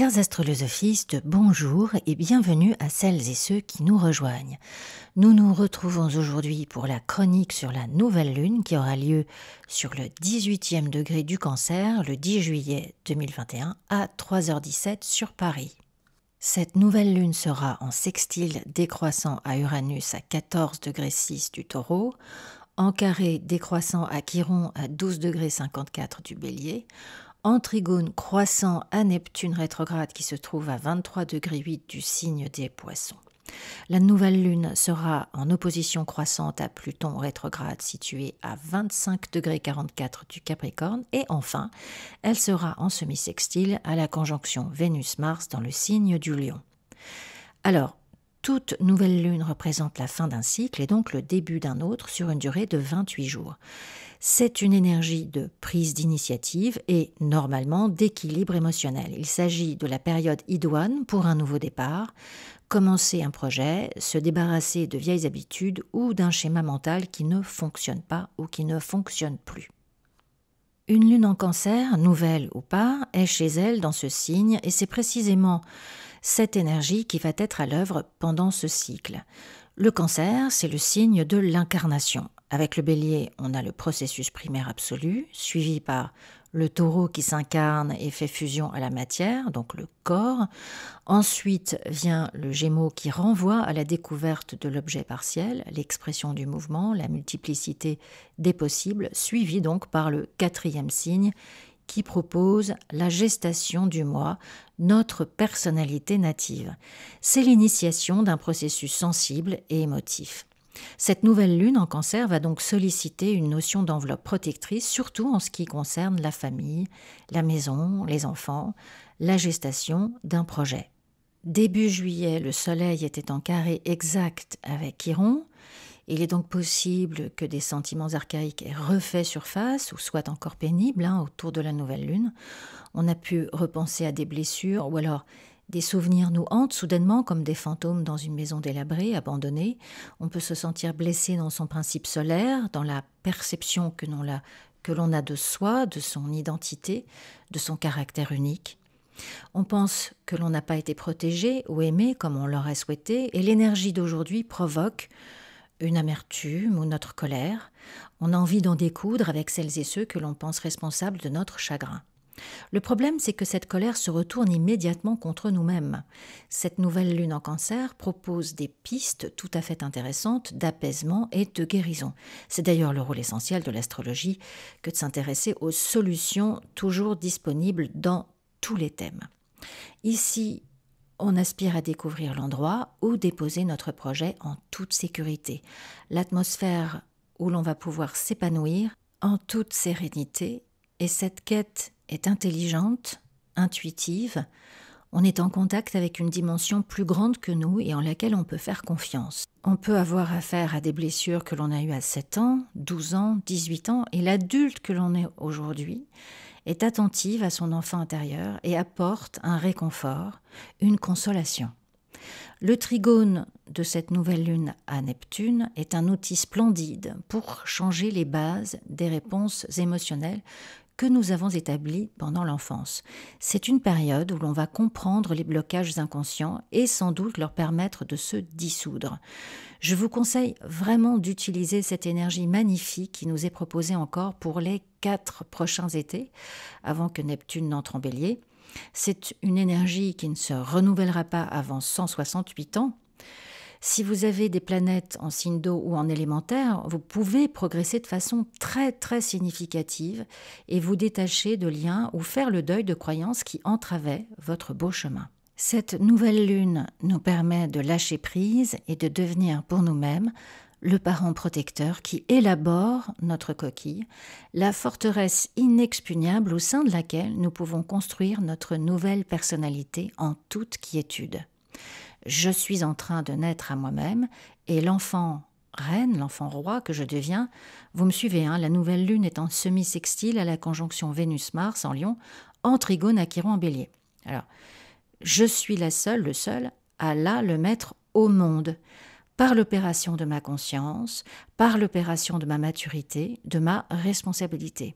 Chers astrolosophistes, bonjour et bienvenue à celles et ceux qui nous rejoignent. Nous nous retrouvons aujourd'hui pour la chronique sur la nouvelle lune qui aura lieu sur le 18e degré du Cancer le 10 juillet 2021 à 3h17 sur Paris. Cette nouvelle lune sera en sextile décroissant à Uranus à 14,6 du Taureau, en carré décroissant à Chiron à 12,54 du Bélier, en trigone croissant à Neptune rétrograde qui se trouve à 23,8 du signe des Poissons. La nouvelle lune sera en opposition croissante à Pluton rétrograde situé à 25,44 du Capricorne et enfin, elle sera en semi-sextile à la conjonction Vénus-Mars dans le signe du Lion. Alors, toute nouvelle lune représente la fin d'un cycle et donc le début d'un autre sur une durée de 28 jours. C'est une énergie de prise d'initiative et normalement d'équilibre émotionnel. Il s'agit de la période idoine pour un nouveau départ, commencer un projet, se débarrasser de vieilles habitudes ou d'un schéma mental qui ne fonctionne pas ou qui ne fonctionne plus. Une lune en Cancer, nouvelle ou pas, est chez elle dans ce signe et c'est précisément cette énergie qui va être à l'œuvre pendant ce cycle. Le Cancer, c'est le signe de l'incarnation. Avec le Bélier, on a le processus primaire absolu, suivi par le Taureau qui s'incarne et fait fusion à la matière, donc le corps. Ensuite vient le Gémeaux qui renvoie à la découverte de l'objet partiel, l'expression du mouvement, la multiplicité des possibles, suivi donc par le 4e signe qui propose la gestation du moi, notre personnalité native. C'est l'initiation d'un processus sensible et émotif. Cette nouvelle lune en Cancer va donc solliciter une notion d'enveloppe protectrice, surtout en ce qui concerne la famille, la maison, les enfants, la gestation d'un projet. Début juillet, le Soleil était en carré exact avec Chiron. Il est donc possible que des sentiments archaïques aient refait surface ou soient encore pénibles autour de la nouvelle lune. On a pu repenser à des blessures ou alors des souvenirs nous hantent soudainement comme des fantômes dans une maison délabrée, abandonnée. On peut se sentir blessé dans son principe solaire, dans la perception que l'on a de soi, de son identité, de son caractère unique. On pense que l'on n'a pas été protégé ou aimé comme on l'aurait souhaité et l'énergie d'aujourd'hui provoque une amertume ou notre colère. On a envie d'en découdre avec celles et ceux que l'on pense responsables de notre chagrin. Le problème, c'est que cette colère se retourne immédiatement contre nous-mêmes. Cette nouvelle lune en Cancer propose des pistes tout à fait intéressantes d'apaisement et de guérison. C'est d'ailleurs le rôle essentiel de l'astrologie que de s'intéresser aux solutions toujours disponibles dans tous les thèmes. Ici, on aspire à découvrir l'endroit où déposer notre projet en toute sécurité, l'atmosphère où l'on va pouvoir s'épanouir en toute sérénité. Et cette quête est intelligente, intuitive. On est en contact avec une dimension plus grande que nous et en laquelle on peut faire confiance. On peut avoir affaire à des blessures que l'on a eues à 7 ans, 12 ans, 18 ans, et l'adulte que l'on est aujourd'hui est attentive à son enfant intérieur et apporte un réconfort, une consolation. Le trigone de cette nouvelle lune à Neptune est un outil splendide pour changer les bases des réponses émotionnelles que nous avons établies pendant l'enfance. C'est une période où l'on va comprendre les blocages inconscients et sans doute leur permettre de se dissoudre. Je vous conseille vraiment d'utiliser cette énergie magnifique qui nous est proposée encore pour les 4 prochains étés, avant que Neptune n'entre en Bélier. C'est une énergie qui ne se renouvellera pas avant 168 ans. Si vous avez des planètes en signe d'eau ou en élémentaire, vous pouvez progresser de façon très très significative et vous détacher de liens ou faire le deuil de croyances qui entravaient votre beau chemin. Cette nouvelle lune nous permet de lâcher prise et de devenir pour nous-mêmes le parent protecteur qui élabore notre coquille, la forteresse inexpugnable au sein de laquelle nous pouvons construire notre nouvelle personnalité en toute quiétude. Je suis en train de naître à moi-même et l'enfant reine, l'enfant roi que je deviens, vous me suivez, la nouvelle lune est en semi-sextile à la conjonction Vénus-Mars en Lion, en trigone à Chiron en Bélier. Alors, je suis la seule, le seul, à là le mettre au monde, par l'opération de ma conscience, par l'opération de ma maturité, de ma responsabilité.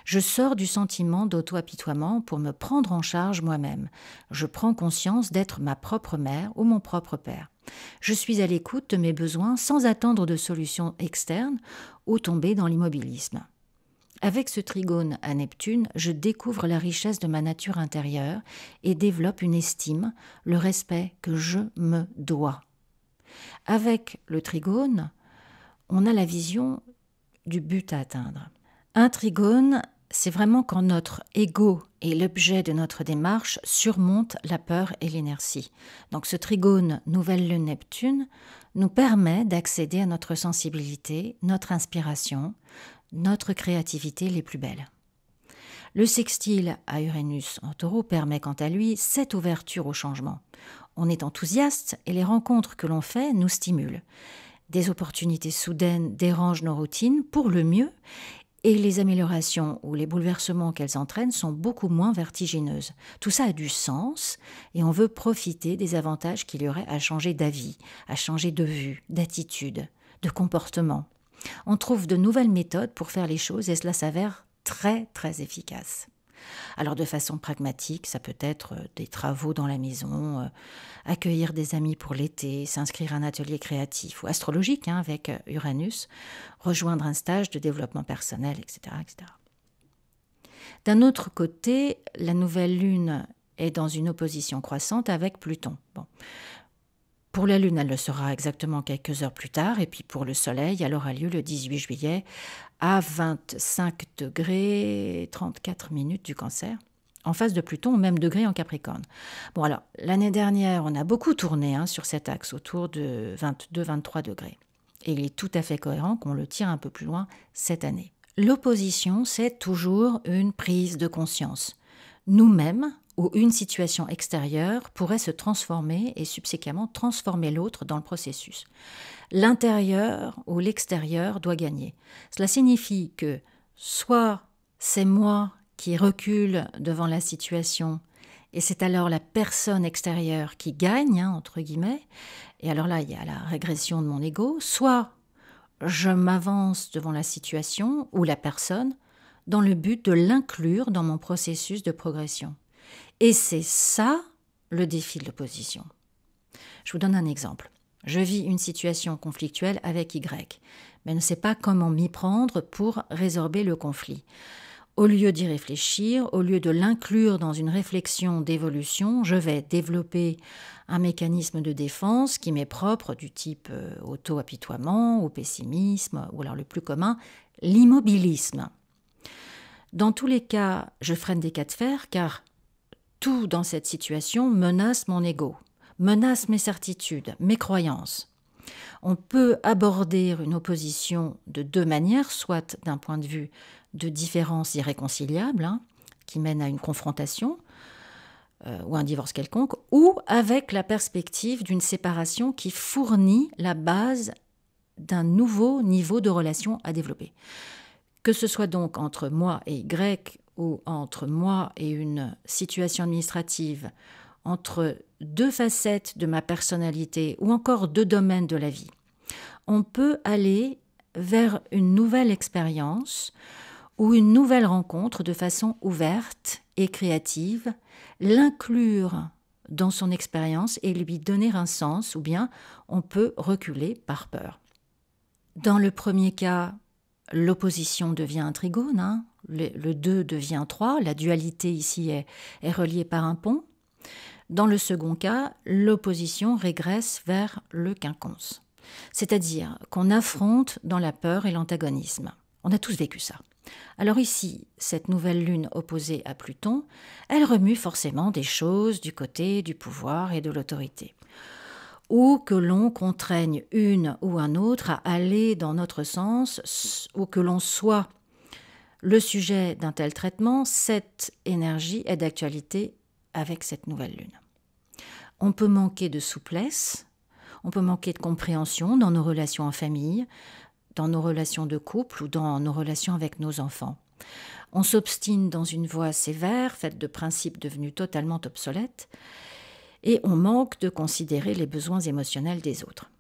Je sors du sentiment d'auto-apitoiement pour me prendre en charge moi-même. Je prends conscience d'être ma propre mère ou mon propre père. Je suis à l'écoute de mes besoins sans attendre de solutions externes ou tomber dans l'immobilisme. Avec ce trigone à Neptune, je découvre la richesse de ma nature intérieure et développe une estime, le respect que je me dois. Avec le trigone, on a la vision du but à atteindre. Un trigone, c'est vraiment quand notre ego et l'objet de notre démarche surmontent la peur et l'inertie. Donc ce trigone nouvelle lune Neptune nous permet d'accéder à notre sensibilité, notre inspiration, notre créativité les plus belles. Le sextile à Uranus en Taureau permet quant à lui cette ouverture au changement. On est enthousiaste et les rencontres que l'on fait nous stimulent. Des opportunités soudaines dérangent nos routines pour le mieux et les améliorations ou les bouleversements qu'elles entraînent sont beaucoup moins vertigineuses. Tout ça a du sens et on veut profiter des avantages qu'il y aurait à changer d'avis, à changer de vue, d'attitude, de comportement. On trouve de nouvelles méthodes pour faire les choses et cela s'avère très très efficace. Alors de façon pragmatique, ça peut être des travaux dans la maison, accueillir des amis pour l'été, s'inscrire à un atelier créatif ou astrologique avec Uranus, rejoindre un stage de développement personnel, etc., etc. D'un autre côté, la nouvelle lune est dans une opposition croissante avec Pluton. Bon. Pour la Lune, elle le sera exactement quelques heures plus tard, et puis pour le Soleil, elle aura lieu le 18 juillet à 25 degrés 34 minutes du Cancer, en face de Pluton au même degré en Capricorne. Bon alors, l'année dernière, on a beaucoup tourné sur cet axe, autour de 22-23 degrés. Et il est tout à fait cohérent qu'on le tire un peu plus loin cette année. L'opposition, c'est toujours une prise de conscience. Nous-mêmes, où une situation extérieure pourrait se transformer et subséquemment transformer l'autre dans le processus. L'intérieur ou l'extérieur doit gagner. Cela signifie que soit c'est moi qui recule devant la situation et c'est alors la personne extérieure qui gagne, entre guillemets, et alors là il y a la régression de mon ego, soit je m'avance devant la situation ou la personne dans le but de l'inclure dans mon processus de progression. Et c'est ça le défi de l'opposition. Je vous donne un exemple. Je vis une situation conflictuelle avec Y, mais ne sais pas comment m'y prendre pour résorber le conflit. Au lieu d'y réfléchir, au lieu de l'inclure dans une réflexion d'évolution, je vais développer un mécanisme de défense qui m'est propre du type auto-apitoiement ou pessimisme, ou alors le plus commun, l'immobilisme. Dans tous les cas, je freine des cas de fer car tout dans cette situation menace mon ego, menace mes certitudes, mes croyances. On peut aborder une opposition de deux manières, soit d'un point de vue de différence irréconciliable, qui mène à une confrontation ou un divorce quelconque, ou avec la perspective d'une séparation qui fournit la base d'un nouveau niveau de relation à développer. Que ce soit donc entre moi et Y, ou entre moi et une situation administrative, entre deux facettes de ma personnalité ou encore deux domaines de la vie, on peut aller vers une nouvelle expérience ou une nouvelle rencontre de façon ouverte et créative, l'inclure dans son expérience et lui donner un sens, ou bien on peut reculer par peur. Dans le premier cas, l'opposition devient un trigone, le 2 devient 3, la dualité ici est reliée par un pont. Dans le second cas, l'opposition régresse vers le quinconce. C'est-à-dire qu'on affronte dans la peur et l'antagonisme. On a tous vécu ça. Alors ici, cette nouvelle lune opposée à Pluton, elle remue forcément des choses du côté du pouvoir et de l'autorité. Ou que l'on contraigne une ou un autre à aller dans notre sens, ou que l'on soit le sujet d'un tel traitement, cette énergie est d'actualité avec cette nouvelle lune. On peut manquer de souplesse, on peut manquer de compréhension dans nos relations en famille, dans nos relations de couple ou dans nos relations avec nos enfants. On s'obstine dans une voie sévère, faite de principes devenus totalement obsolètes, et on manque de considérer les besoins émotionnels des autres.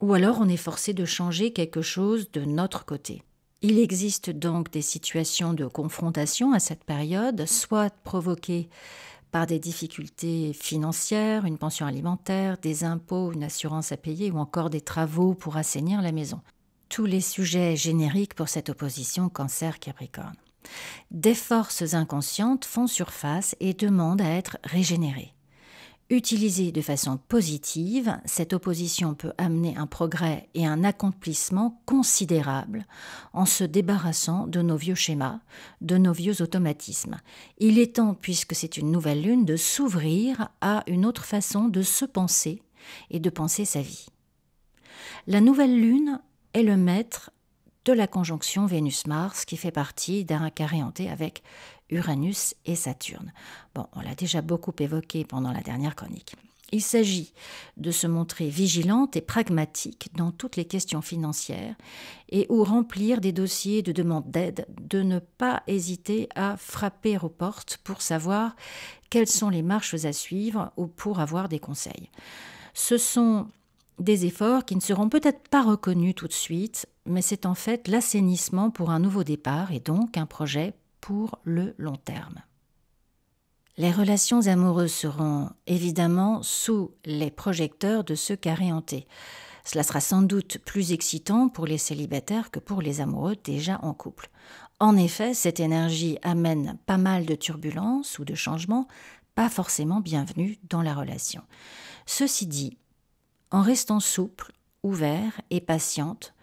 Ou alors on est forcé de changer quelque chose de notre côté. Il existe donc des situations de confrontation à cette période, soit provoquées par des difficultés financières, une pension alimentaire, des impôts, une assurance à payer ou encore des travaux pour assainir la maison. Tous les sujets génériques pour cette opposition Cancer-Capricorne. Des forces inconscientes font surface et demandent à être régénérées. Utilisée de façon positive, cette opposition peut amener un progrès et un accomplissement considérable en se débarrassant de nos vieux schémas, de nos vieux automatismes. Il est temps, puisque c'est une nouvelle lune, de s'ouvrir à une autre façon de se penser et de penser sa vie. La nouvelle lune est le maître de la conjonction Vénus-Mars qui fait partie d'un carré hanté avec Uranus et Saturne. Bon, on l'a déjà beaucoup évoqué pendant la dernière chronique. Il s'agit de se montrer vigilante et pragmatique dans toutes les questions financières et ou remplir des dossiers de demande d'aide, de ne pas hésiter à frapper aux portes pour savoir quelles sont les marches à suivre ou pour avoir des conseils. Ce sont des efforts qui ne seront peut-être pas reconnus tout de suite, mais c'est en fait l'assainissement pour un nouveau départ et donc un projet pour le long terme. Les relations amoureuses seront évidemment sous les projecteurs de ce carré hanté. Cela sera sans doute plus excitant pour les célibataires que pour les amoureux déjà en couple. En effet, cette énergie amène pas mal de turbulences ou de changements, pas forcément bienvenus dans la relation. Ceci dit, en restant souple, ouvert et patiente,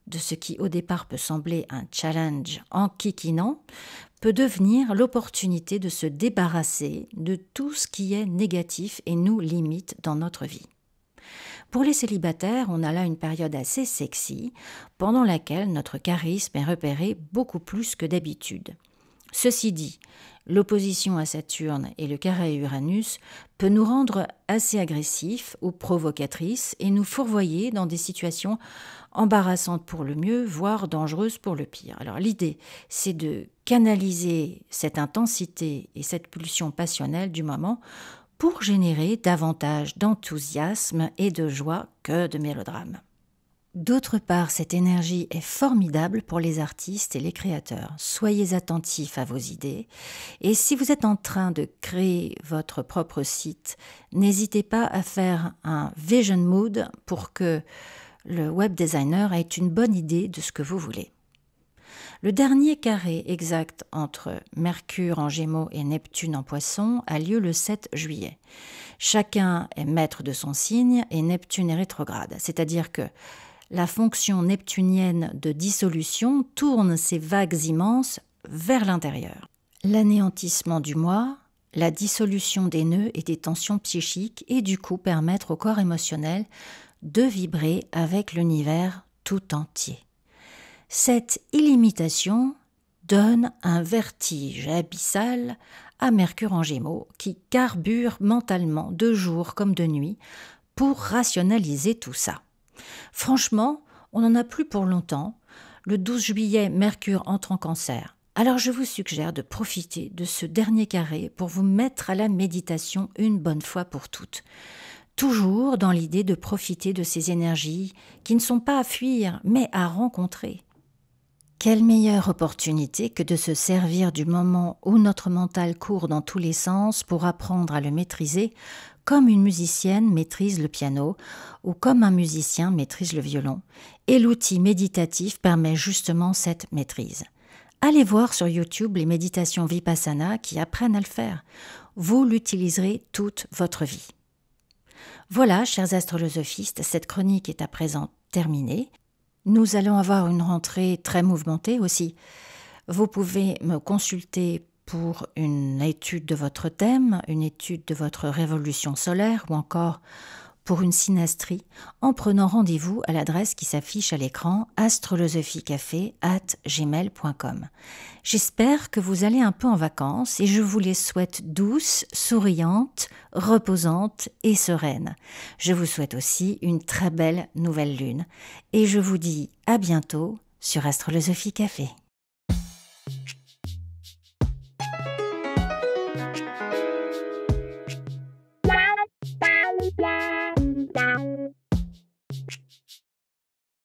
de ce qui au départ peut sembler un challenge enquiquinant, peut devenir l'opportunité de se débarrasser de tout ce qui est négatif et nous limite dans notre vie. Pour les célibataires, on a là une période assez sexy, pendant laquelle notre charisme est repéré beaucoup plus que d'habitude. Ceci dit, l'opposition à Saturne et le carré à Uranus peut nous rendre assez agressifs ou provocatrices et nous fourvoyer dans des situations embarrassantes pour le mieux, voire dangereuses pour le pire. Alors l'idée, c'est de canaliser cette intensité et cette pulsion passionnelle du moment pour générer davantage d'enthousiasme et de joie que de mélodrame. D'autre part, cette énergie est formidable pour les artistes et les créateurs. Soyez attentifs à vos idées et si vous êtes en train de créer votre propre site, n'hésitez pas à faire un vision mood pour que le web designer ait une bonne idée de ce que vous voulez. Le dernier carré exact entre Mercure en Gémeaux et Neptune en Poisson a lieu le 7 juillet. Chacun est maître de son signe et Neptune est rétrograde, c'est-à-dire que la fonction neptunienne de dissolution tourne ces vagues immenses vers l'intérieur. L'anéantissement du moi, la dissolution des nœuds et des tensions psychiques et du coup permettre au corps émotionnel de vibrer avec l'univers tout entier. Cette illimitation donne un vertige abyssal à Mercure en Gémeaux qui carbure mentalement de jour comme de nuit pour rationaliser tout ça. Franchement, on n'en a plus pour longtemps. Le 12 juillet, Mercure entre en Cancer. Alors je vous suggère de profiter de ce dernier carré pour vous mettre à la méditation une bonne fois pour toutes. Toujours dans l'idée de profiter de ces énergies qui ne sont pas à fuir, mais à rencontrer. Quelle meilleure opportunité que de se servir du moment où notre mental court dans tous les sens pour apprendre à le maîtriser, comme une musicienne maîtrise le piano ou comme un musicien maîtrise le violon. Et l'outil méditatif permet justement cette maîtrise. Allez voir sur YouTube les méditations Vipassana qui apprennent à le faire. Vous l'utiliserez toute votre vie. Voilà, chers astrolosophistes, cette chronique est à présent terminée. Nous allons avoir une rentrée très mouvementée aussi. Vous pouvez me consulter pour une étude de votre thème, une étude de votre révolution solaire ou encore pour une synastrie en prenant rendez-vous à l'adresse qui s'affiche à l'écran astrolosophicafé@gmail.com. J'espère que vous allez un peu en vacances et je vous les souhaite douces, souriantes, reposantes et sereines. Je vous souhaite aussi une très belle nouvelle lune et je vous dis à bientôt sur Astrolosophie Café.